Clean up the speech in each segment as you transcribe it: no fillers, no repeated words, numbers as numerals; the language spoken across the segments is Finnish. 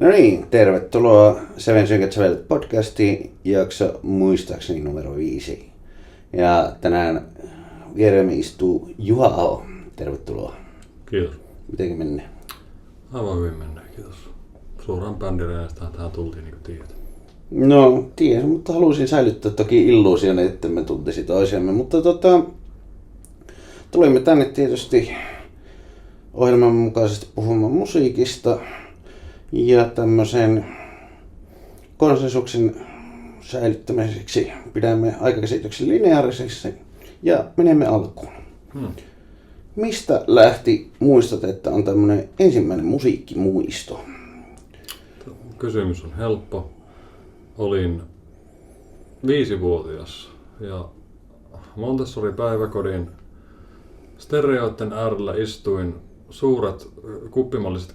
No niin, tervetuloa Seven Synkät Sävelet podcastiin, jakso muistaakseni numero 5. Ja tänään viereemme istuu Juha Aho. Tervetuloa. Kiitos. Mitenkin menee? Aivan hyvin mennään, kiitos. Suoraan bändireistä tähän tultiin, niin kuin tiedät. No, tiedän, mutta halusin säilyttää toki illuusion, että me tuntisi toisiamme. Mutta tulimme tänne tietysti ohjelman mukaisesti puhumaan musiikista. Ja tämmöisen konsensuksen säilyttämiseksi pidämme aikakäsityksen lineaarisiksi ja menemme alkuun. Mistä lähti muistat, että on tämmöinen ensimmäinen musiikkimuisto? Kysymys on helppo. Olin 5-vuotias ja Montessori-päiväkodin stereoiden äärellä istuin suuret kuppimalliset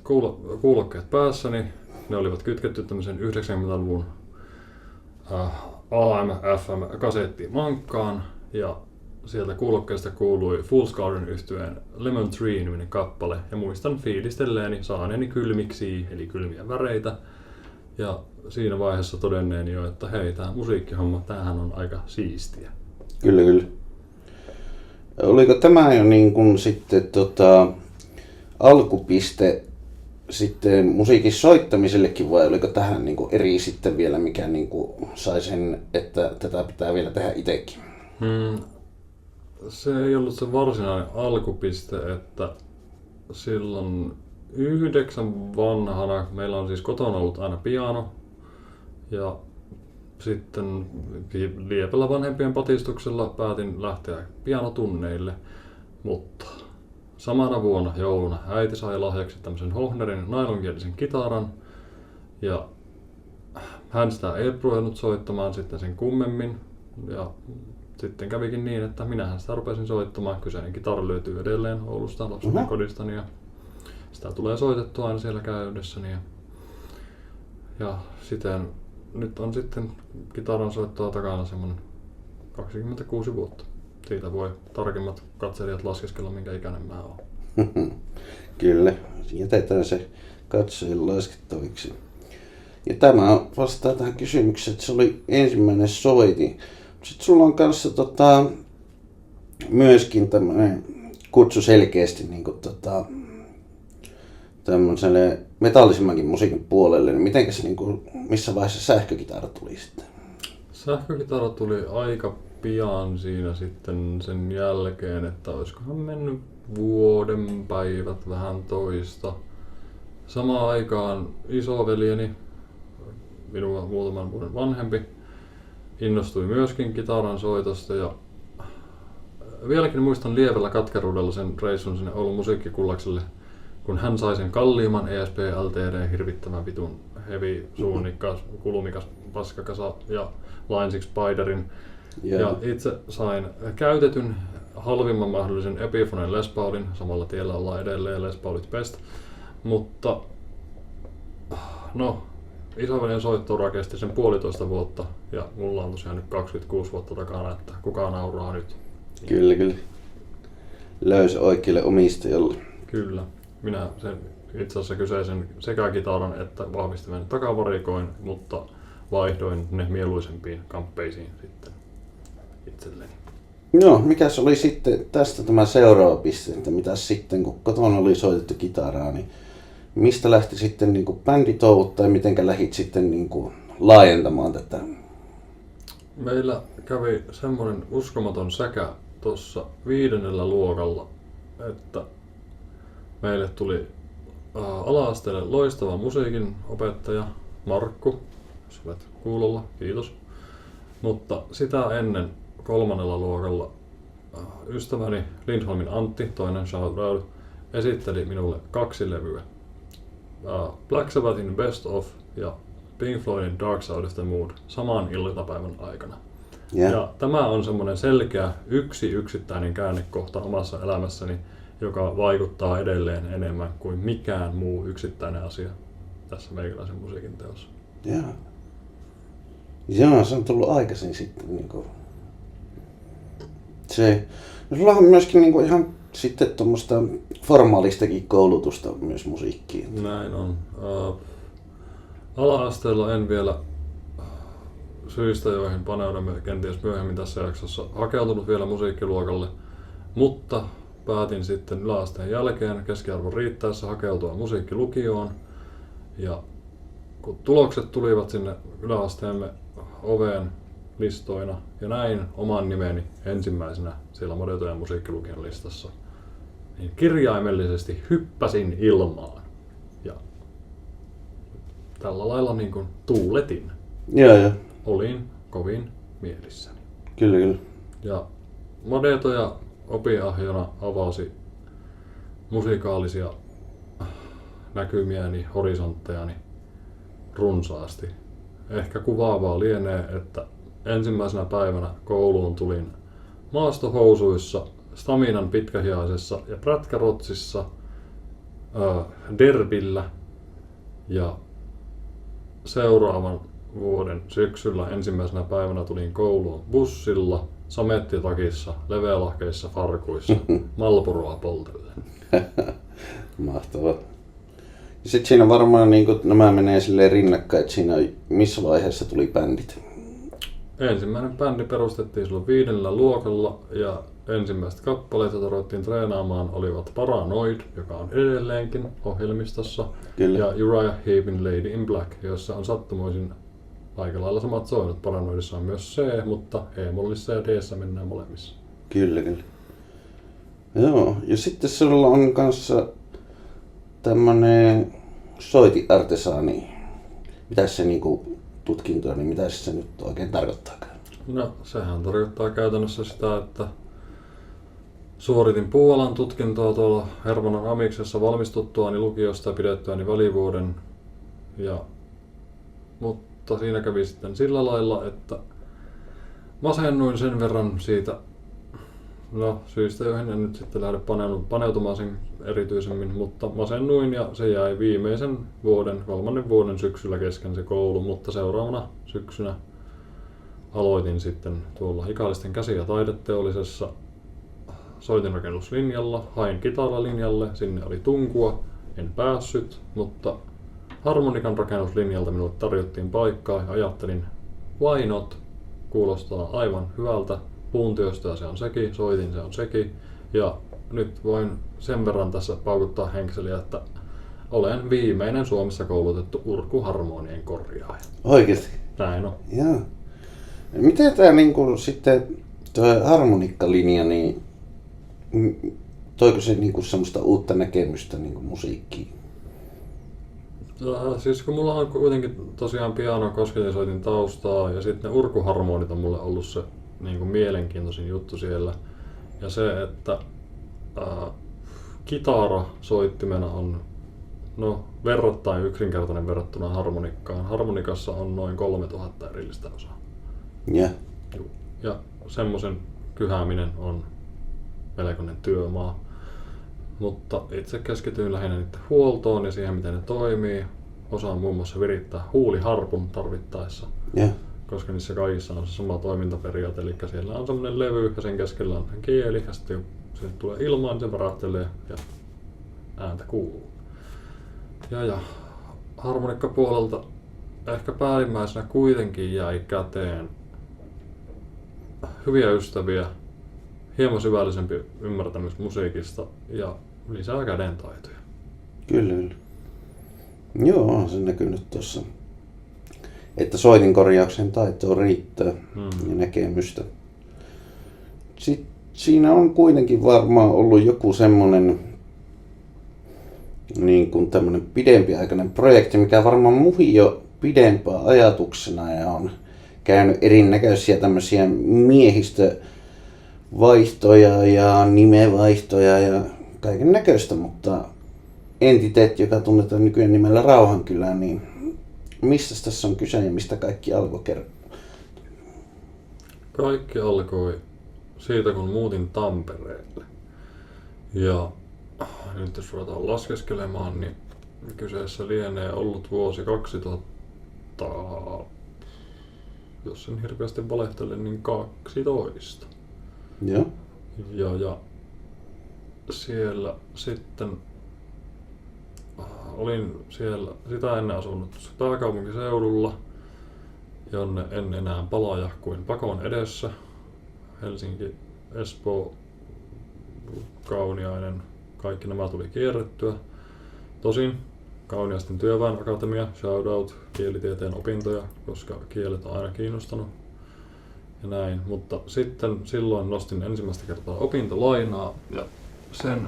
kuulokkeet päässäni. Ne olivat kytketty tämmöisen 90-luvun AM/FM-kasettiin mankkaan ja sieltä kuulokkeesta kuului Fool's Garden -yhtyeen Lemon Tree-niminen kappale ja muistan fiilistelleeni saaneeni kylmiksi eli kylmiä väreitä ja siinä vaiheessa todenneeni jo, että hei, tää musiikkihomma, tämähän on aika siistiä. Kyllä. Oliko tämä jo niin kuin sitten alkupiste sitten musiikin soittamisellekin vai oliko tähän niin kuin eri sitten vielä mikä niin kuin sai sen, että tätä pitää vielä tehdä itsekin? Se ei ollut se varsinainen alkupiste, että silloin 9 vanhana meillä on siis kotona ollut aina piano ja sitten liepellä vanhempien patistuksella päätin lähteä pianotunneille, mutta samana vuonna jouluna äiti sai lahjaksi tämmöisen Hohnerin nailonkielisen kitaran ja hän sitä ei ruvennut soittamaan sitten sen kummemmin ja sitten kävikin niin, että minähän sitä rupesin soittamaan. Kyseinen kitara löytyy edelleen Oulusta lapsuuden kodistani ja sitä tulee soitettua aina siellä käydessäni ja siten nyt on sitten kitaran soittoa takana semmoinen 26 vuotta. Siitä voi tarkemmat katselijat laskeskella, minkä ikäinen mä oon. Kyllä, jätetään se katsojille laskettaviksi. Ja tämä vastaa tähän kysymykseen, että se oli ensimmäinen soitin. Sitten sulla on kanssa myöskin tämmöinen kutsu selkeästi niin kuin, tämmöiselle metallisimmankin musiikin puolelle. Niin mitenkäs, niin kuin, missä vaiheessa sähkökitara tuli sitten? Sähkökitara tuli aika pian siinä sitten sen jälkeen, että olisikohan mennyt vuoden päivät vähän toista. Samaan aikaan isoveljeni, minua muutaman vuoden vanhempi, innostui myöskin kitaran soitosta ja vieläkin muistan lievällä katkeruudella sen reissun sinne Oulun musiikkikullakselle, kun hän sai sen kalliimman ESP LTD hirvittävän vitun heavy suunnikas, kulumikas paskakasa ja Line 6 Spiderin. Ja itse sain käytetyn halvimman mahdollisen Epiphonen Les Paulin, samalla tiellä ollaan edelleen Les Paulit best, mutta no, isoveljen soittoura kesti sen 1,5 vuotta ja mulla on tosiaan nyt 26 vuotta takana, että kuka nauraa nyt. Kyllä. Löysi oikealle omistajalle. Kyllä. Minä sen itse asiassa kyseisen sekä kitaran että vahvistimen takavarikoin, mutta vaihdoin ne mieluisempiin kamppeisiin sitten itselleni. No, mikäs oli sitten tästä tämä seuraava piste, että mitä sitten kun kotona oli soitettu kitaraa, niin mistä lähti sitten niin kuin bänditouhut tai mitenkä lähdit sitten niin kuin laajentamaan tätä? Meillä kävi semmoinen uskomaton säkä tuossa 5. luokalla, että meille tuli ala-asteelle loistava musiikin opettaja Markku, jos olet kuulolla, kiitos. Mutta sitä ennen 3. luokalla ystäväni Lindholmin Antti, toinen shout out, esitteli minulle 2 levyä. Black Sabbathin Best Of ja Pink Floydin Dark Side of the Moon saman iltapäivän aikana. Yeah. Ja tämä on semmoinen selkeä yksittäinen käännekohta omassa elämässäni, joka vaikuttaa edelleen enemmän kuin mikään muu yksittäinen asia tässä meikäläisen musiikin teossa. Joo, se on tullut aikaisin sitten. Niin kuin se, sulla on myöskin niin kuin ihan sitten tuommoista formaalistakin koulutusta myös musiikkiin. Näin on. Ala-asteella en vielä syistä, joihin paneudumme kenties myöhemmin tässä jaksossa, hakeutunut vielä musiikkiluokalle, mutta päätin sitten yläasteen jälkeen keskiarvon riittäessä hakeutua musiikkilukioon. Ja kun tulokset tulivat sinne yläasteemme oveen listoina ja näin oman nimeni ensimmäisenä siellä Modetojen musiikkilukion listassa, niin kirjaimellisesti hyppäsin ilmaan ja tällä lailla niin kuin tuuletin. Joo. Olin kovin mielissäni. Kyllä. Ja Modetoja opinahjona avasi musikaalisia näkymiäni, horisonttejani runsaasti. Ehkä kuvaavaa lienee, että ensimmäisenä päivänä kouluun tulin maastohousuissa, Staminan pitkähiaisessa ja prätkärotsissa, derbillä, ja seuraavan vuoden syksyllä ensimmäisenä päivänä tulin kouluun bussilla, samettitakissa, leveälahkeissa farkuissa, Marlboroa poltellen. Mahtavaa. Ja sit siinä varmaan niin nämä menee silleen rinnakkain, että siinä missä vaiheessa tuli bändit? Ensimmäinen bändi perustettiin silloin 5. luokalla ja ensimmäiset kappaleet, joita ruvettiin treenaamaan, olivat Paranoid, joka on edelleenkin ohjelmistossa, Kyllä. ja Uriah Heepin Lady in Black, jossa on sattumoisin aika lailla samat soinut. Paranoidissa on myös C, mutta E-mollissa ja D-ssä mennään molemmissa. Kyllä. Joo, ja sitten sulla on kanssa tämmönen soitiartesaani. Mitäs se niinku tutkinto, niin mitä se nyt oikein tarkoittaakaan? No, sehän tarkoittaa käytännössä sitä, että suoritin puualan tutkintoa tuolla Hermannan Amiksessa valmistuttuani lukiosta ja pidettyäni välivuoden. Mutta siinä kävi sitten sillä lailla, että masennuin sen verran siitä, syistä joihin en nyt sitten lähde paneutumaan sen erityisemmin, mutta masennuin ja se jäi viimeisen vuoden, 3. vuoden syksyllä kesken se koulu, mutta seuraavana syksynä aloitin sitten tuolla Ikaalisten käsi- ja taideteollisessa soitinrakennuslinjalla, hain kitaralinjalle, sinne oli tunkua, en päässyt, mutta harmonikan rakennuslinjalta minulle tarjottiin paikkaa ja ajattelin, why not, kuulostaa aivan hyvältä, puuntyöstä se on sekin, soitin se on sekin, ja nyt voin sen verran tässä paukuttaa henkseliä, että olen viimeinen Suomessa koulutettu urkuharmonien korjaaja. Oikeesti? Näin on. Joo. Miten tää niinku sitten tuo harmonikkalinja, niin toiko se niinku semmoista uutta näkemystä niinku musiikkiin? Siis kun mulla on kuitenkin tosiaan piano kosketinsoitin taustaa ja sitten ne urkuharmonit on mulle ollut se niin kuin mielenkiintoisin juttu siellä. Ja se, että kitara soittimena on verrattain yksinkertainen verrattuna harmonikkaan. Harmonikassa on noin 3000 erillistä osaa. Yeah. Ja semmoisen kyhääminen on melkoinen työmaa. Mutta itse keskityin lähinnä niiden huoltoon ja siihen, miten ne toimii. Osaan muun muassa virittää huuliharpun tarvittaessa. Yeah. Koska niissä kaikissa on se sama toimintaperiaate, eli siellä on semmoinen levy ja sen keskellä on kieli ja sitten kun se tulee ilmaan, se värähtelee ja ääntä kuuluu. Ja harmonikkapuolelta ehkä päällimmäisenä kuitenkin jäi käteen hyviä ystäviä, hieman syvällisempi ymmärtämys musiikista ja lisää kädentaitoja. Kyllä. Joo, on se näkynyt tuossa. Että soitinkorjauksen taitoa riittää ja näkemystä. Sitten siinä on kuitenkin varmaan ollut joku semmonen niin kuin tämmönen pidempiaikainen projekti, mikä varmaan muhi jo pidempää ajatuksena ja on käynyt erinäköisiä tämmöisiä miehistövaihtoja ja nimevaihtoja ja kaiken näköistä, mutta Entiteet, joka tunnetaan nykyään nimellä Rauhankylä, niin mistä tässä on kyse ja mistä kaikki alkoi kertoa? Kaikki alkoi siitä, kun muutin Tampereelle. Ja nyt jos ruvetaan laskeskelemaan, niin kyseessä lienee ollut vuosi 2000, jos en hirveästi valehtele, niin 12. Joo. Ja siellä sitten olin siellä sitä ennen asunut pääkaupunkiseudulla, jonne en enää palaa kuin pakon edessä. Helsinki, Espoo, Kauniainen, kaikki nämä tuli kierrettyä. Tosin Kauniaisten työväen akatemia, shoutout, kielitieteen opintoja, koska kielet on aina kiinnostanut ja näin. Mutta sitten silloin nostin ensimmäistä kertaa opintolainaa ja sen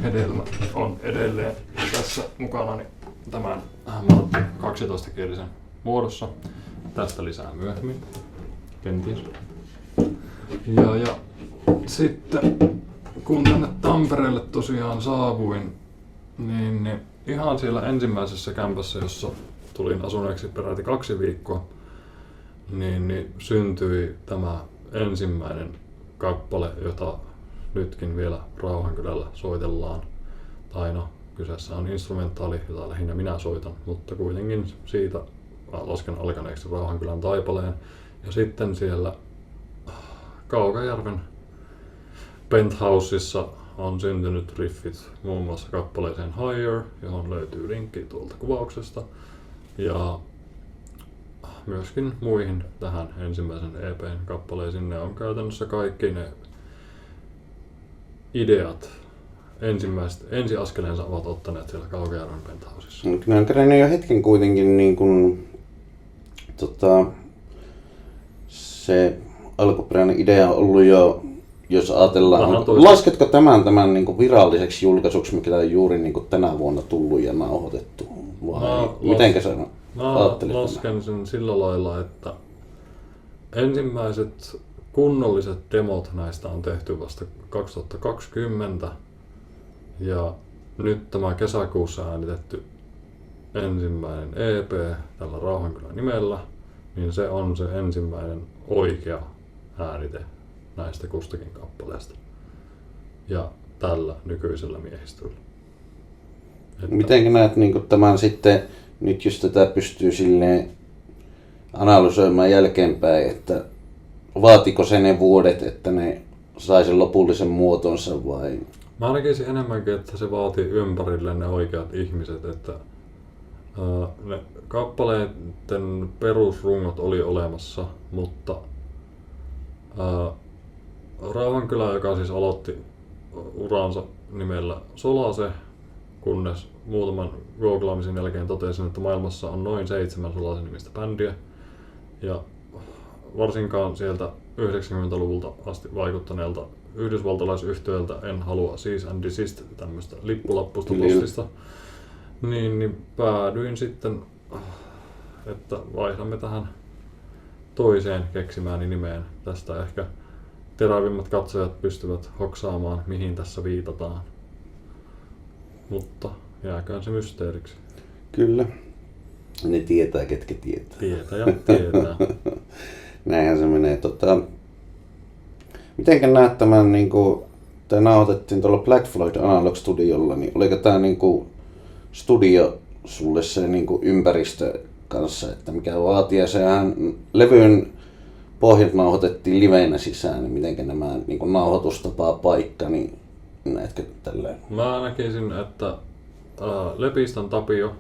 hedelmä on edelleen tässä mukana tämän Martti 12-kielisen muodossa. Tästä lisää myöhemmin, kenties. Ja sitten kun tänne Tampereelle tosiaan saavuin, niin ihan siellä ensimmäisessä kämpässä, jossa tulin asuneeksi peräti 2 viikkoa, niin syntyi tämä ensimmäinen kappale, jota nytkin vielä Rauhankylällä soitellaan. Tai no, kyseessä on instrumentaali, jota lähinnä minä soitan, mutta kuitenkin siitä lasken alkaneeksi Rauhankylän taipaleen. Ja sitten siellä Kaukajärven Penthouseissa on syntynyt riffit muun muassa kappaleeseen Higher, johon löytyy linkki tuolta kuvauksesta. Ja myöskin muihin tähän ensimmäisen EP:n kappaleisiin. Ne on käytännössä kaikki ne ideat, ensiaskeleensa ovat ottaneet siellä Kaukajärven Penthousessa. Ne on kerennyt jo hetken kuitenkin niin kuin, se alkuperäinen idea on ollut jo, jos ajatellaan, lasketko tämän niin kuin viralliseksi julkaisuksi, mikä on juuri niin kuin tänä vuonna tullut ja nauhoitettu? Vai mitenkä sä ajattelit? Lasken sen sillä lailla, että ensimmäiset kunnolliset demot näistä on tehty vasta 2020 ja nyt tämä kesäkuussa äänitetty ensimmäinen EP tällä Rauhankylän nimellä, niin se on se ensimmäinen oikea äänite näistä kustakin kappaleesta ja tällä nykyisellä miehistöllä. Miten näet niin tämän sitten, nyt jos tätä pystyy silleen analysoimaan jälkeenpäin, että vaatiko se ne vuodet, että ne sai sen lopullisen muotonsa vai? Mä näkisin enemmänkin, että se vaatii ympärille ne oikeat ihmiset, että ne kappaleiden perusrungot oli olemassa, mutta Rauhankylä, joka siis aloitti uransa nimellä Solase, kunnes muutaman googlaamisen jälkeen totesin, että maailmassa on noin 7 Solase-nimistä bändiä. Ja varsinkaan sieltä 90-luvulta asti vaikuttaneelta yhdysvaltalaisyhtiöltä en halua Cease and Desist tämmöistä lippulappusta postista. Niin päädyin sitten, että vaihdamme tähän toiseen keksimääni nimeen. Tästä ehkä terävimmät katsojat pystyvät hoksaamaan, mihin tässä viitataan. Mutta jääköön se mysteeriksi. Kyllä. Ne tietää, ketkä tietää. Tietää. Näinhän se menee. Mitenkä näet tämän, niin kuin, tämä nauhoitettiin tuolla Black Floyd Analog Studiolla, niin oliko tämä niin kuin studio sulle se niin kuin ympäristö kanssa, että mikä vaatii, ja sehän levyn pohjat nauhoitettiin liveinä sisään, niin mitenkä nämä niin kuin nauhoitustapaa paikka, niin näetkö tälleen? Mä näkisin, että Lepistön Tapio,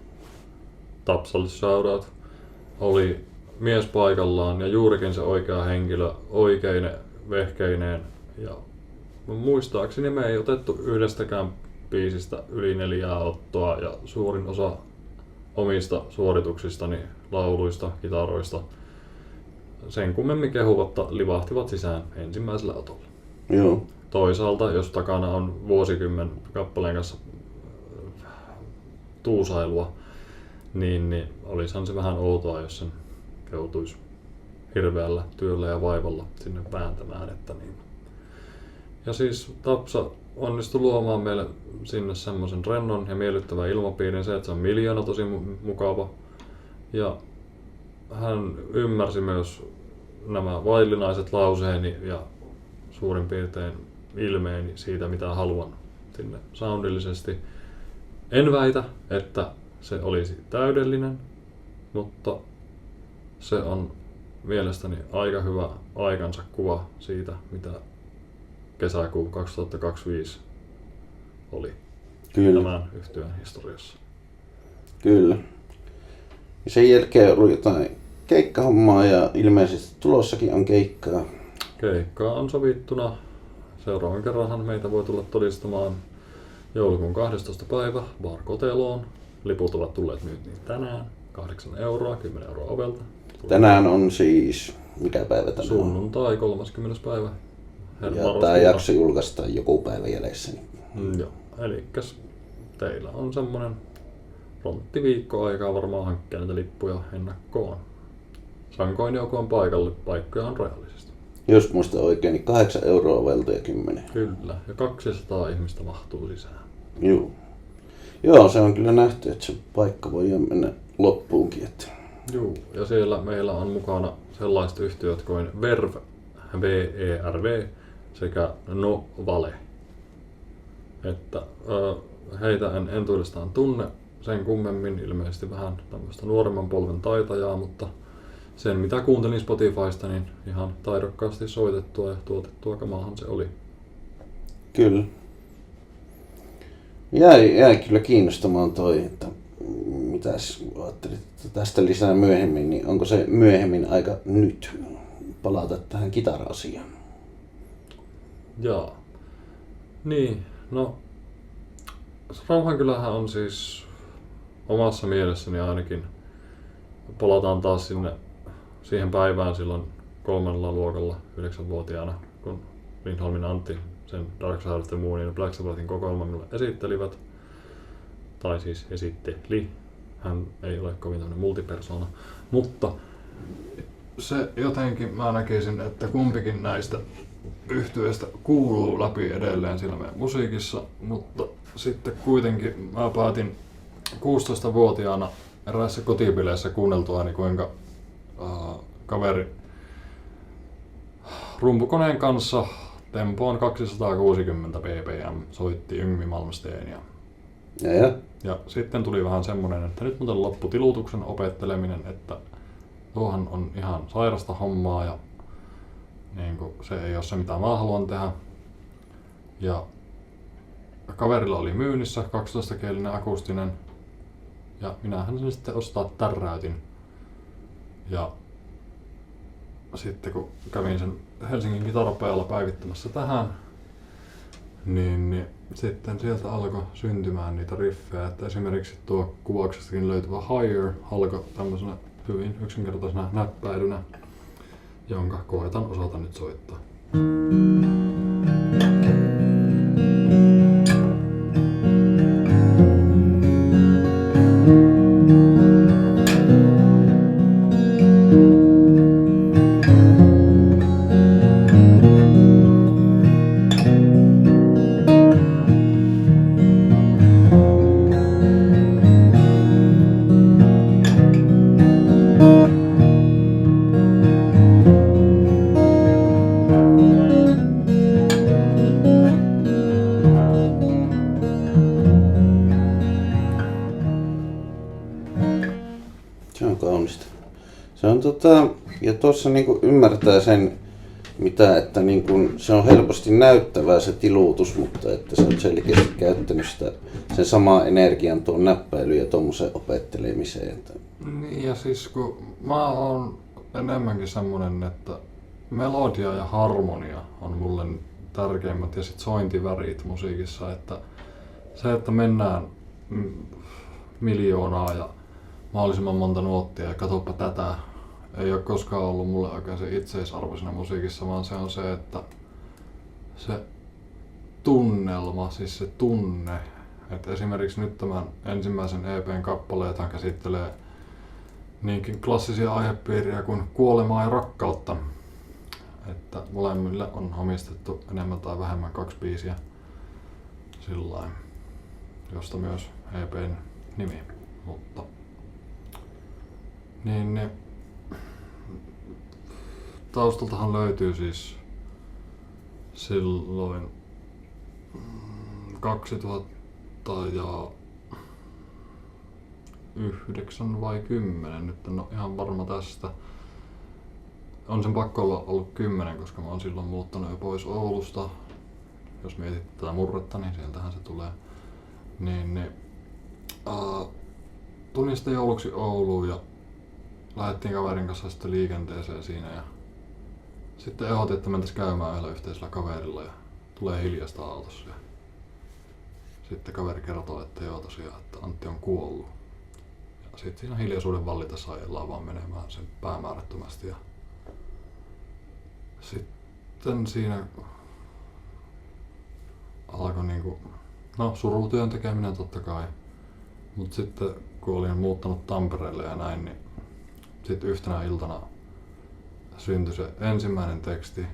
Tapsalle shoutout, oli mies paikallaan ja juurikin se oikea henkilö oikeine vehkeineen. Ja muistaakseni me ei otettu yhdestäkään biisistä yli 4 ottoa ja suurin osa omista suorituksistani, lauluista, kitaroista sen kummemmin kehuvatta livahtivat sisään ensimmäisellä otolla. Joo. Toisaalta, jos takana on vuosikymmen kappaleen kanssa tuusailua, niin olisihan se vähän outoa, jos sen joutuisi hirveällä työllä ja vaivalla sinne vääntämään. Että niin. Ja siis Tapsa onnistui luomaan meille sinne semmoisen rennon ja miellyttävän ilmapiirin, se, että se on miljoona tosi mukava. Ja hän ymmärsi myös nämä vaillinaiset lauseeni ja suurin piirtein ilmeeni siitä, mitä haluan sinne soundillisesti. En väitä, että se olisi täydellinen, mutta se on mielestäni aika hyvä aikansa kuva siitä, mitä kesäkuu 2025 oli. Kyllä. Tämän yhtyeen historiassa. Kyllä. Ja sen jälkeen on ollut jotain keikkahommaa ja ilmeisesti tulossakin on keikkaa. Keikkaa on sovittuna. Seuraavan kerranhan meitä voi tulla todistamaan joulukuun 12. päivä Bar Koteloon. Liput ovat tulleet nyt niin tänään. 8 €, 10 € ovelta. Tänään on siis, mikä päivä tänään on? Sunnuntai 30. päivä. Ja tää jakso julkaistaan joku päivä jäljessä. Joo, elikkäs teillä on semmonen ronttiviikko aikaa varmaan hankkia näitä lippuja ennakkoon. Sankoin joku on paikalle, paikkoja on rajallisesti. Jos muistan oikein, niin 8 € ovelta ja 10. Kyllä, ja 200 ihmistä mahtuu sisään. Joo. Joo, se on kyllä nähty, että se paikka voi mennä loppuunkin. Että... Joo, ja siellä meillä on mukana sellaiset yhtiöt kuin Verve, VERV sekä Novale. Että heitä en entuudestaan tunne sen kummemmin, ilmeisesti vähän tämmöistä nuoremman polven taitajaa, mutta sen mitä kuuntelin Spotifysta, niin ihan taidokkaasti soitettua ja tuotettua kamaahan se oli. Kyllä. Jäi kyllä kiinnostamaan toi, että mitäs ajattelit tästä lisää myöhemmin, niin onko se myöhemmin aika nyt palata tähän kitara-asiaan? Jaa. Niin, no Rauhankylähän on siis omassa mielessäni ainakin, palataan taas siihen päivään silloin 3. luokalla 9-vuotiaana, kun Lindholmin Antti sen Dark Side of the Moonin ja Black Sabbathin kokoelman minulle esittelivät. Tai siis esitteli. Hän ei ole kovin tämmöinen multipersona. Mutta se jotenkin mä näkisin, että kumpikin näistä yhtyeistä kuuluu läpi edelleen siinä meidän musiikissa, mutta sitten kuitenkin mä päätin 16-vuotiaana eräässä kotibileissä kuunneltuani, kuinka kaveri rumpukoneen kanssa tempoon 260 ppm soitti Yngvi Malmsteenia. Ja sitten tuli vähän semmonen, että nyt muuten loppu tilutuksen opetteleminen, että tuohan on ihan sairasta hommaa ja niin kuin, se ei ole se mitä mä haluan tehdä. Ja kaverilla oli myynnissä 12-kielinen akustinen ja minähän sen sitten ostaa tärräytin. Ja sitten kun kävin sen Helsingin kitarapajalla päivittämässä tähän, niin sitten sieltä alkoi syntymään niitä riffejä, että esimerkiksi tuo kuvauksestakin löytyvä Higher alkoi tämmöisenä hyvin yksinkertaisena näppäilynä, jonka koetan osata nyt soittaa. Se on kaunista. Se on ja tuossa niinku ymmärtää sen, mitä, että niinku, se on helposti näyttävää se tiluutus, mutta että se on selkeästi käyttänyt sitä, sen samaa energian tuon näppäilyyn ja tuommoisen opettelemiseen. Että... Niin ja siis kun mä oon enemmänkin semmonen, että melodia ja harmonia on mulle tärkeimmät ja sit sointivärit musiikissa, että se, että mennään miljoonaa ja mahdollisimman monta nuottia ja katoppa tätä, ei ole koskaan ollut mulle oikein se itseisarvo siinä musiikissa, vaan se on se, että se tunnelma, siis se tunne, että esimerkiksi nyt tämän ensimmäisen EP:n kappaleethan käsittelee niinkin klassisia aihepiiriä kuin kuolemaa ja rakkautta, että molemmille on omistettu enemmän tai vähemmän 2 biisiä sillain, josta myös EP:n nimi, mutta niin taustaltahan löytyy siis silloin 2009 vai 10, nyt en ole ihan varma tästä. On sen pakko olla ollut 10, koska mä oon silloin muuttanut jo pois Oulusta. Jos mietit tätä murretta, niin sieltähän se tulee. tulin sitten jouluksi Ouluun ja lähdettiin kaverin kanssa sitten liikenteeseen siinä ja sitten ehdotin, että mentäis käymään yhdellä yhteisellä kaverilla ja tulee hiljasta autossa. Ja sitten kaveri kertoo, että joo tosiaan, että Antti on kuollut. Ja sitten siinä hiljaisuuden vallitessa ajellaan vaan menemään sen päämäärättömästi. Ja sitten siinä alkoi niinku, no surutyön tekeminen totta kai. Mut sitten kun olin muuttanut Tampereelle ja näin, niin sitten yhtenä iltana syntyi se ensimmäinen teksti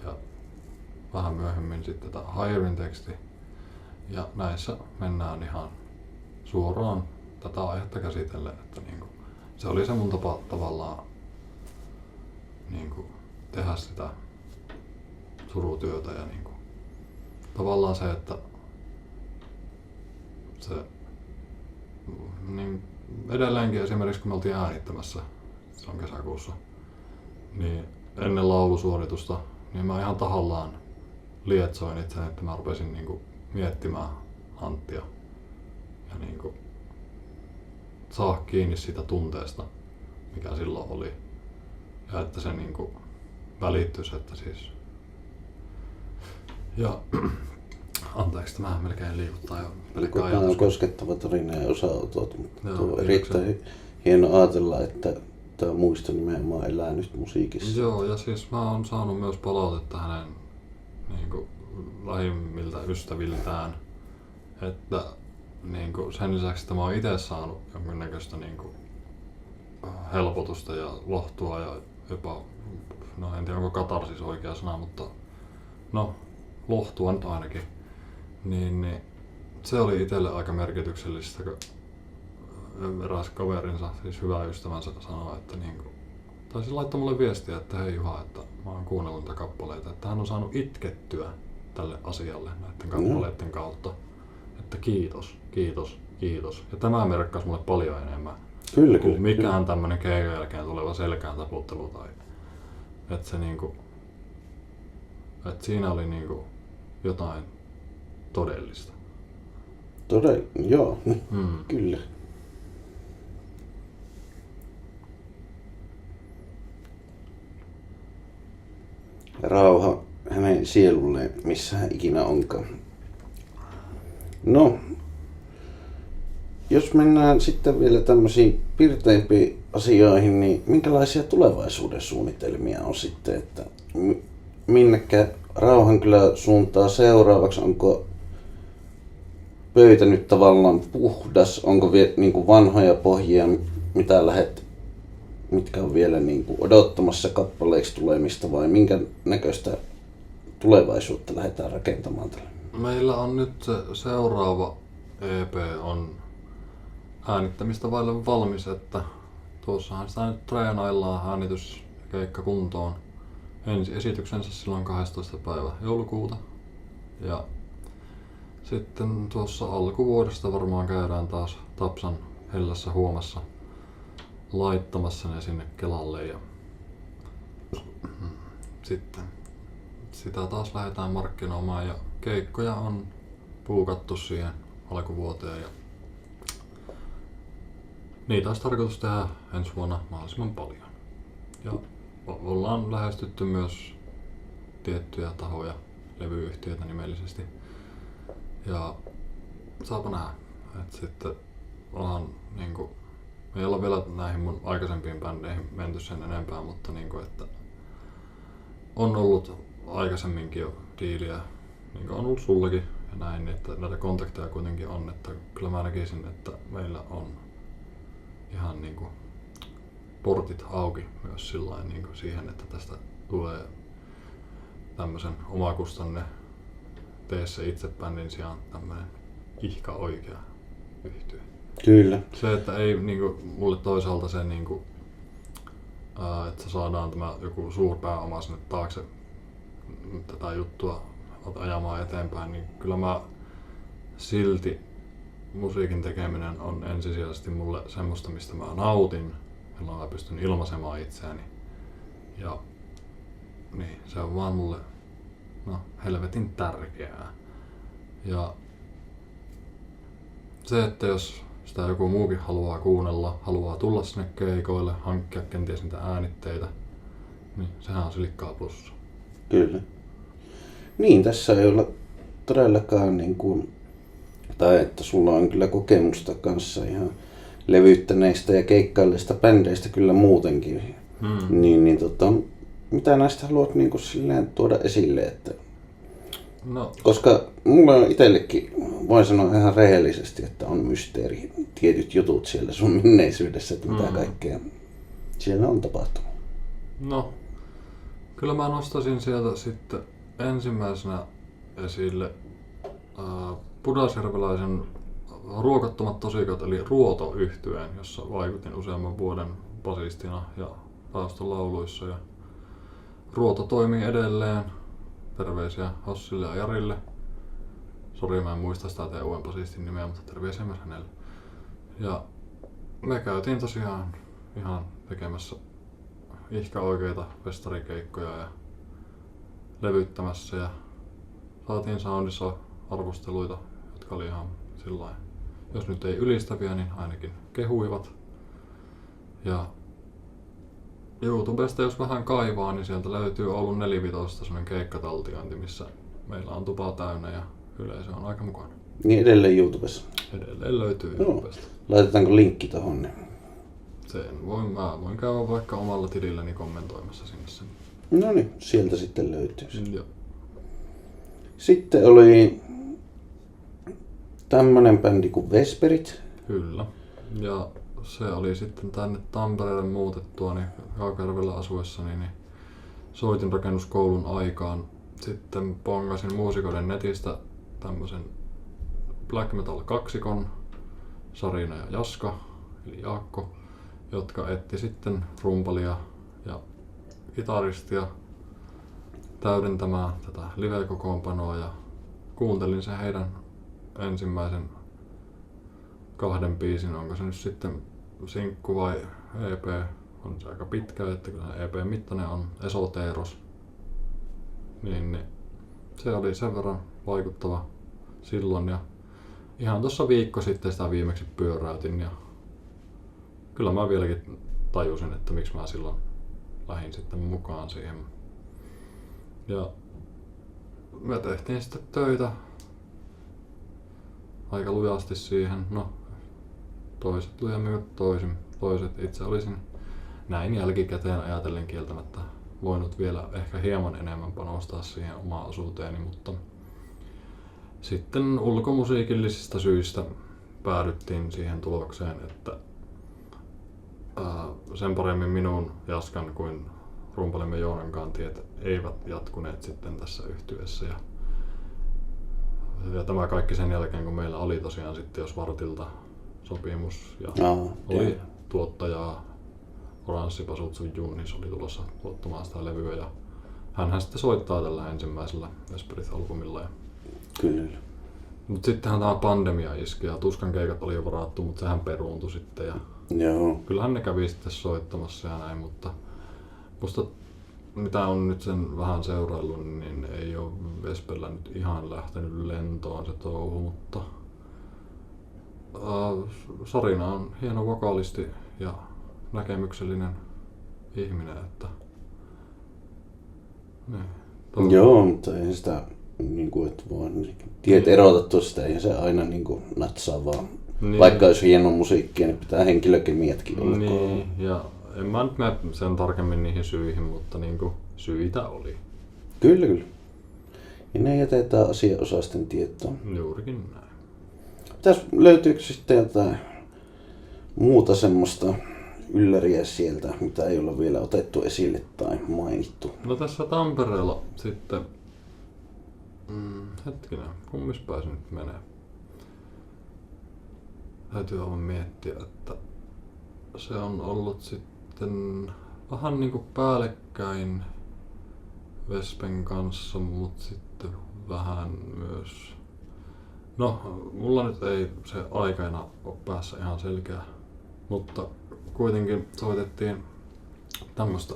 ja vähän myöhemmin sitten tämä Hairin teksti. Ja näissä mennään ihan suoraan tätä aihetta käsitellen, että niinku, se oli se mun tapa tavallaan niinku, tehdä sitä surutyötä ja niinku, tavallaan se, että se niin edelleenkin esimerkiksi kun me oltiin äänittämässä, se on kesäkuussa, niin ennen laulusuoritusta, niin mä ihan tahallaan lietsoin itse, että mä rupesin niinku miettimään Anttia ja niinku saa kiinni siitä tunteesta, mikä silloin oli. Ja että se niinku välittyisi, että siis... Ja anteeksi, tämä melkein liikuttaa jo pelkkä ajatus. Tämä on koskettava tarina ja osautot, mutta tuo on erittäin hieno ajatella, että tämä muisto nimenomaan elää nyt musiikissa. Joo, ja siis mä oon saanut myös palautetta hänen niinku lähimmiltä ystäviltään, että niinku sen lisäksi, että mä oon itse saanut jonkinnäköistä niinku helpotusta ja lohtua ja jopa, no en tiedä onko katarsis oikea sana, mutta no lohtua nyt ainakin, niin se oli itselle aika merkityksellistä, kun eräs kaverinsa, siis hyvä ystävänsä sanoi, että niinku, tai se laittoi mulle viestiä, että hei Juha, että mä oon kuunnellut niitä kappaleita, että hän on saanut itkettyä tälle asialle näiden kappaleiden kautta. Että kiitos, kiitos, kiitos. Ja tämä merkkasi mulle paljon enemmän kuin mikään tämmönen keikan jälkeen tuleva selkään taputtelu tai että se niinku, että siinä oli niinku jotain todellista. Joo, kyllä. Rauha hänen sielulleen, missä hän ikinä onkaan. No, jos mennään sitten vielä tämmöisiin pirteimpiin asioihin, niin minkälaisia tulevaisuuden suunnitelmia on sitten, että minnekä Rauhankylä suuntaa seuraavaksi? Onko pöytä nyt tavallaan puhdas? Onko niin kuin vanhoja pohjia, mitkä on vielä niin kuin odottamassa kappaleiksi tulemista vai minkä näköistä tulevaisuutta lähdetään rakentamaan tällä? Meillä on nyt se seuraava EP on äänittämistä vaille valmis, että tuossahan sitä nyt treenaillaan äänityskeikka kuntoon. Ensi esityksensä silloin 12. päivä joulukuuta. Ja sitten tuossa alkuvuodesta varmaan käydään taas Tapsan hellässä huomassa laittamassa ne sinne Kelalle ja sitten sitä taas lähdetään markkinoimaan ja keikkoja on puukattu siihen alkuvuoteen ja niitä olisi tarkoitus tehdä ensi vuonna mahdollisimman paljon. Ja ollaan lähestytty myös tiettyjä tahoja, levyyhtiöitä nimellisesti. Ja saapa nähdä, että sitten ollaan niinku, me ei olla vielä näihin mun aikaisempiin bändeihin menty sen enempää, mutta niinku, että on ollut aikaisemminkin jo diiliä, niin kuin on ollut sullakin ja näin, että näitä kontakteja kuitenkin on, että kyllä mä näkisin, että meillä on ihan niinku portit auki myös sillain niinku siihen, että tästä tulee tämmösen omakustanne tee se itse bändin sijaan tämmönen ihka oikea yhtye. Kyllä. Se, että ei niinku mulle toisaalta se niinku, että saadaan tämä joku suurpääoma sinne taakse tätä juttua ajamaan eteenpäin, niin kyllä mä silti musiikin tekeminen on ensisijaisesti mulle semmoista, mistä mä nautin, jolloin mä pystyn ilmaisemaan itseäni. Ja niin, se on vaan mulle helvetin tärkeää. Ja se, että jos sitä joku muukin haluaa kuunnella, haluaa tulla sinne keikoille, hankkia kenties niitä äänitteitä, niin sehän on Silikkaa plussa. Kyllä. Niin, tässä ei olla todellakaan niin kuin, tai että sulla on kyllä kokemusta kanssa ihan levyttäneistä ja keikkailleista bändeistä kyllä muutenkin. Niin, mitä näistä haluat niin kuin silleen tuoda esille, että No, koska mulla on itsellekin, voin sanoa ihan rehellisesti, että on mysteeri tietyt jutut siellä sun menneisyydessä, että mitä kaikkea siellä on tapahtunut. no, kyllä mä nostasin sieltä sitten ensimmäisenä esille pudasjärveläisen Ruokattomat tosikat eli Ruoto-yhtyeen, jossa vaikutin useamman vuoden basistina ja taustalauluissa. Ja Ruoto toimii edelleen. Terveisiä Hossille ja Jarille. Sori, mä en muista sitä uuden basistin nimeä, mutta terveisiä myös hänelle. Ja me käytiin tosiaan ihan tekemässä ihka oikeita festarikeikkoja ja levyttämässä ja saatiin soundissa arvosteluita, jotka oli ihan sillain, jos nyt ei ylistäviä, niin ainakin kehuivat. Ja YouTubesta jos vähän kaivaa, niin sieltä löytyy Oulun 45 semmonen keikkataltiointi, missä meillä on tupa täynnä ja yleisö on aika mukana. Niin edelleen YouTubessa. Edelleen löytyy YouTubesta. Laitetaanko linkki tohon? Niin? Mä voin käydä vaikka omalla tililläni kommentoimassa sinne sen. No niin, sieltä sitten löytyy. Joo. Sitten oli tämmönen bändi kuin Vesperit. Kyllä. Ja se oli sitten tänne Tampereelle muutettua, niin Haakajärvellä asuessani, niin soitin rakennuskoulun aikaan. Sitten pongasin muusikoiden netistä tämmösen black metal kaksikon, Sarina ja Jaska, eli Jaakko, jotka etti sitten rumpalia ja kitaristia täydentämään tätä live-kokoonpanoa ja kuuntelin sen heidän ensimmäisen 2 biisin, onko se nyt sitten sinkku vai EP, on se aika pitkä, että kyllä EP-mittainen on Esoteros. Niin se oli sen verran vaikuttava silloin ja ihan tuossa viikko sitten sitä viimeksi pyöräytin ja kyllä mä vieläkin tajusin, että miksi mä silloin lähdin sitten mukaan siihen. Ja me tehtiin sitten töitä aika lujasti siihen. No, toiset lujemmin kuin toiset. Itse olisin näin jälkikäteen ajatellen kieltämättä voinut vielä ehkä hieman enemmän panostaa siihen omaan osuuteeni, mutta sitten ulkomusiikillisista syistä päädyttiin siihen tulokseen, että sen paremmin minun, Jaskan kuin rumpalimme Joonankaan tiet eivät jatkuneet sitten tässä yhtyeessä. Ja tämä kaikki sen jälkeen, kun meillä oli tosiaan sitten jo Svartilta sopimus ja oli tuottajaa Oranssi Pasutsu Junis oli tulossa tuottamaan sitä levyä ja hänhän sitten soittaa tällä ensimmäisellä Vesperit-albumilla. Kyllä. Mutta sittenhän tämä pandemia iski ja Tuskan keikat oli jo varattu, mutta sehän peruuntui sitten ja Joo. kyllähän ne kävi sitten soittamassa ja näin, mutta musta mitä on nyt sen vähän seuraillut, niin ei ole Vespellä nyt ihan lähtenyt lentoon se touhu, mutta Sarina on hieno vokaalisti ja näkemyksellinen ihminen, että niin, Joo, mutta eihän sitä niin kuin, että voi tiet erota tuosta, eihän se aina niin kuin natsaa vaan. Niin. Vaikka olisi hieno musiikkia, niin pitää henkilökemiatkin olla. Niin, ja en mä nyt mene sen tarkemmin niihin syihin, mutta niinku syitä oli. Kyllä, kyllä. Ja ne jätetään asianosaisten tietoon. Juurikin näin. Löytyykö sitten jotain muuta semmoista ylläriä sieltä, mitä ei olla vielä otettu esille tai mainittu? No tässä Tampereella sitten, hetkinen, kummispäin se nyt menee? Täytyy aivan miettiä, että se on ollut sitten vähän niinku päällekkäin Vespen kanssa, mutta sitten vähän myös. No, mulla nyt ei se aikana ole päässä ihan selkeä, mutta kuitenkin soitettiin tämmöstä,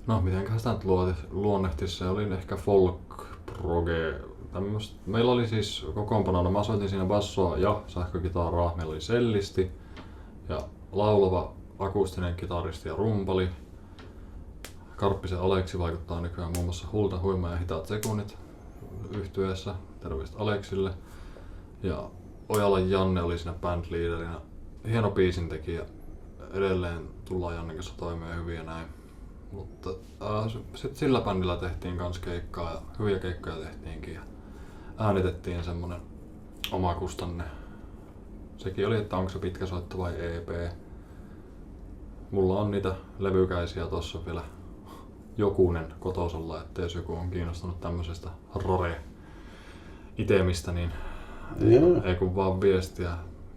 no mitenköhän sitä nyt luonnehtisi, se oli ehkä folk proge Meillä oli siis kokoonpanona, mä soitin siinä bassoa ja sähkökitaraa, meillä oli sellisti ja laulava akustinen kitaristi ja rumpali. Karppisen Aleksi vaikuttaa nykyään muun muassa Hulta, Huima ja Hitaat sekunnit yhtyeessä, terveistä Aleksille. Ja Ojalan Janne oli siinä bandleaderinä, hieno biisintekijä. Edelleen tullaan Jannen kanssa toimeen hyvin ja näin. Mutta sitten sillä bändillä tehtiin kans keikkaa ja hyviä keikkoja tehtiinkin ja äänitettiin semmonen omakustanne. Sekin oli, että onko se pitkä soitto vai EP. Mulla on niitä levykäisiä tossa vielä jokunen kotosalla, että jos joku on kiinnostunut tämmöisestä rare-itemistä, niin ei kun vaan viestiä.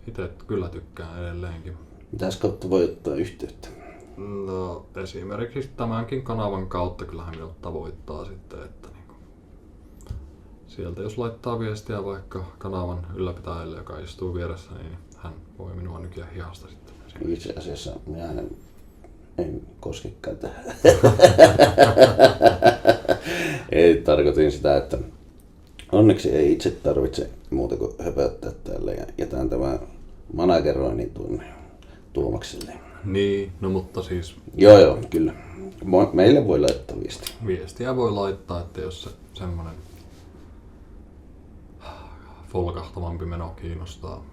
Itse kyllä tykkään edelleenkin. Mitäs kautta voi ottaa yhteyttä? No esimerkiksi tämänkin kanavan kautta kyllähän minut tavoittaa sitten, että niinku, sieltä jos laittaa viestiä vaikka kanavan ylläpitäjälle, joka istuu vieressä, niin hän voi minua nykiä hihasta sitten. Itse asiassa minä en koskikaan tähän. Ei, tarkoitin sitä, että onneksi ei itse tarvitse muuta kuin höpöttää täällä ja jätän tämän manageroinnin tuonne Tuomakselle. Niin, no mutta siis... Joo, kyllä. Meille voi laittaa viestiä. Viestiä voi laittaa, että jos se semmonen folkahtavampi meno kiinnostaa.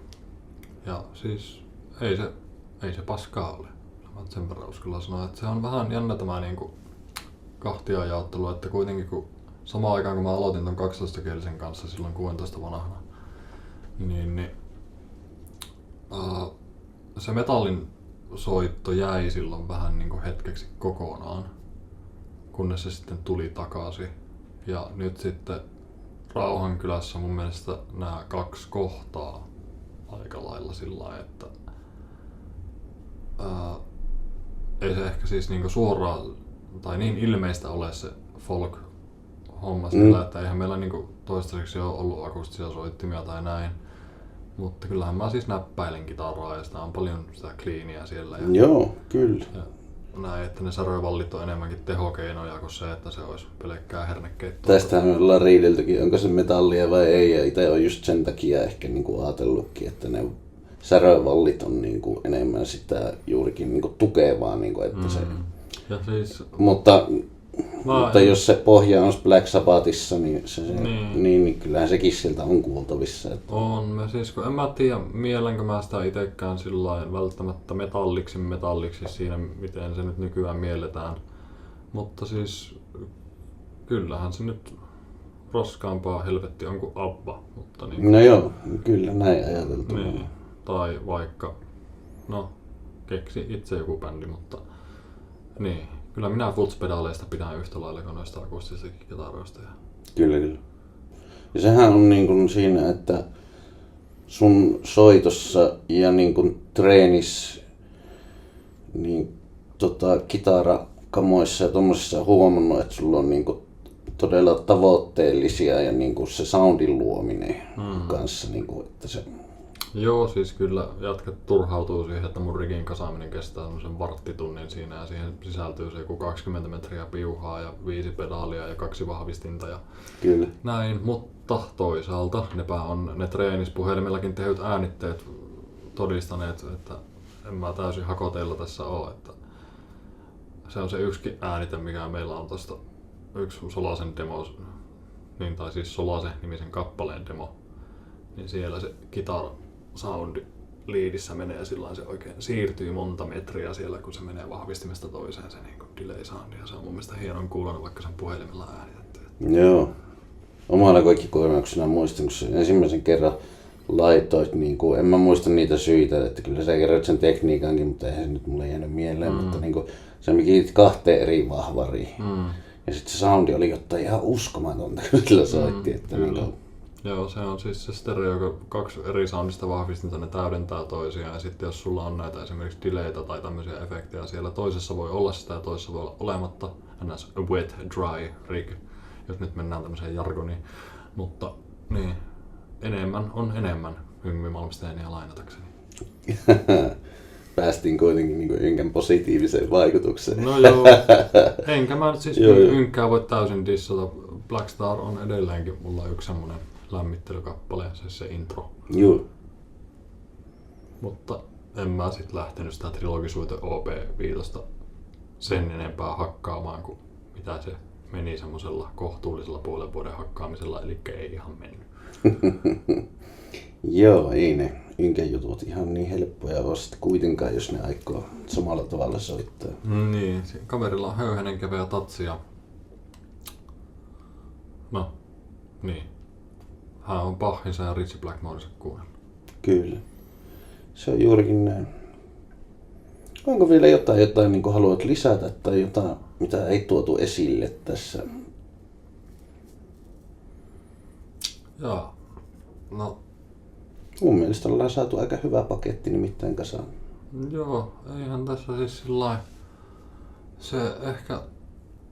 Ja siis ei se paskaa ole. Mä sen verran uskalla sanoa, että se on vähän jännä tämä niinku kahtiajaottelu, että kuitenkin kun samaan aikaan kun mä aloitin ton 12-kielisen kanssa silloin 16 vanhana, niin se metallin soitto jäi silloin vähän niinku hetkeksi kokonaan, kunnes se sitten tuli takaisin. Ja nyt sitten Rauhankylässä mun mielestä nämä kaksi kohtaa aika lailla sillä lailla, että ei se ehkä siis niinku suoraan tai niin ilmeistä ole se folk-homma sillä, että eihän meillä niinku toistaiseksi ole ollut akustisia soittimia tai näin. Mutta kyllähän mä siis näppäilen kitaraa ja sitä on paljon sitä cleania siellä. Ja, joo, kyllä. Ja näin, että ne särövallit on enemmänkin tehokeinoja kuin se, että se olisi pelkkää hernekeittoa. Tästähän me ollaan riideltykin, onko se metallia vai ei, ja itse on just sen takia ehkä niinku ajatellutkin, että ne särövallit on niinku enemmän sitä juurikin niinku tukevaa, niinku, että se... Ja siis... Mutta jos se pohja on Black Sabbathissa, niin, niin kyllähän sekin sieltä on kuultavissa. Että... On. Mä siis, kun en mä tiedä, mielenkö mä sitä itsekään sillain välttämättä metalliksi siinä, miten se nyt nykyään mielletään. Mutta siis kyllähän se nyt roskaampaa helvetti on kuin Abba. Mutta niin, no joo, kyllä näin ajateltu. Niin. Tai vaikka, no keksi itse joku bändi, mutta niin. Kyllä minä Fultz-pedaaleista pidän yhtä lailla kuin noista akustisistakin kitaroista. Kyllä. Ja sehän on niin kuin siinä, että sun soitossa ja niin kuin treenissä niin kitarakamoissa ja tommosissa huomannut, että sulla on niin kuin todella tavoitteellisia ja niin kuin se soundin luominen kanssa, niin kuin, että se... Joo, siis kyllä jatket turhautuu siihen, että mun rigin kasaaminen kestää semmoisen varttitunnin siinä ja siihen sisältyy se joku 20 metriä piuhaa ja 5 pedaalia ja 2 vahvistinta ja kyllä. Näin, mutta toisaalta nepä on ne treenispuhelimellakin tehdyt äänitteet todistaneet, että en mä täysin hakoteilla tässä ole, että se on se yksikin äänite, mikä meillä on tosta yksi Solasen demo, niin tai siis Solase nimisen kappaleen demo, niin siellä se kitara soundi liidissä menee sillain, se oikein siirtyy monta metriä siellä, kun se menee vahvistimesta toiseen se niin kuin delay soundi ja se on mun mielestä hienon kuulunut, vaikka sen puhelimella äänitetty. Joo. Omalla kokemuksena muistan, kun ensimmäisen kerran laitoit, niin kuin, en mä muista niitä syitä, että kyllä sä kerroit sen tekniikankin, mutta eihän se nyt mulle jäänyt mieleen, mutta niin kuin, se mikin 2 eri vahvariin. Ja sitten se soundi oli jotain ihan uskomatonta, kun sillä soitti. Että niin kuin... Joo, se on siis se stereo, joka 2 eri soundista vahvistinta, ne täydentää toisiaan. Ja sitten jos sulla on näitä esimerkiksi delayta tai tämmöisiä efektejä, siellä toisessa voi olla sitä ja toisessa voi olla olematta. Ns. Wet, dry rig, jos nyt mennään tämmöiseen jargoniin. Mutta niin, enemmän on enemmän Yngvi Malmsteenia lainatakseni. Päästiin kuitenkin niin ynkän positiiviseen vaikutukseen. No joo, enkä mä nyt siis ynkkää voi täysin dissata. Black Star on edelleenkin mulla yksi semmonen lämmittelykappale, se intro. Juu. Mutta en mä sit lähtenyt sitä trilogisuuden OP5 sen enempää hakkaamaan kuin mitä se meni semmosella kohtuullisella puolen vuoden hakkaamisella, eli ei ihan mennyt. Joo, ei ne ynkäjutut ihan niin helppoja ole sitten kuitenkaan, jos ne aikoo samalla tavalla soittaa. Niin, kaverilla on höyhenen keveä tatsi ja... No, niin. Hän on Bachinsa ja Ritchie Blackmorensa kuunnellut. Kyllä. Se on juurikin näin. Onko vielä jotain niin kuin haluat lisätä tai jotain, mitä ei tuotu esille tässä? Joo. No, Mun mielestä ollaan saatu aika hyvä paketti nimittäin kasaan. joo, eihän tässä siis sillain... Se ehkä,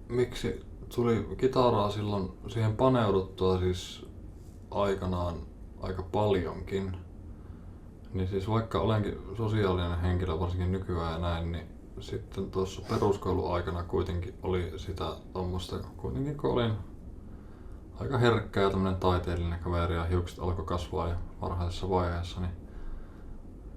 miksi tuli kitaraa silloin siihen paneuduttua siis aikanaan aika paljonkin, niin siis vaikka olenkin sosiaalinen henkilö varsinkin nykyään ja näin, niin sitten tuossa peruskouluaikana kuitenkin oli sitä tommoista, kuitenkin kun olin aika herkkä ja tämmönen taiteellinen kaveri ja hiukset alkoi kasvaa jo varhaisessa vaiheessa, niin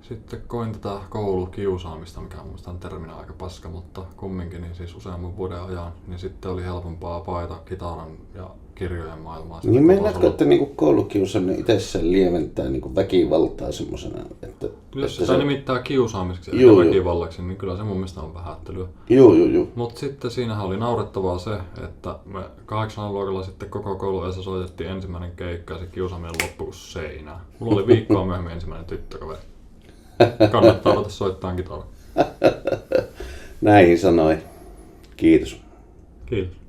sitten koin tätä koulukiusaamista, mikä on muistan terminä aika paska, mutta kumminkin niin siis useamman vuoden ajan, niin sitten oli helpompaa paeta kitaran ja kirjojen maailmaa. Niin meinaatko, että niinku koulukiusaaminen itsessään lieventää niinku väkivaltaa semmosena, että... Jos että sitä nimittää kiusaamiseksi Juu, ja väkivallaksi, niin kyllä se mun mielestä on vähättelyä. Joo. Mutta sitten siinähän oli naurettavaa se, että me 8. luokalla sitten koko kouluessa soitettiin ensimmäinen keikka ja se kiusaaminen loppui kuin seinään. Mulla oli viikkoa myöhemmin ensimmäinen tyttökaveri. Kannattaa ruveta soittaa kitaraa. Näihin sanoi. Kiitos. Kiitos.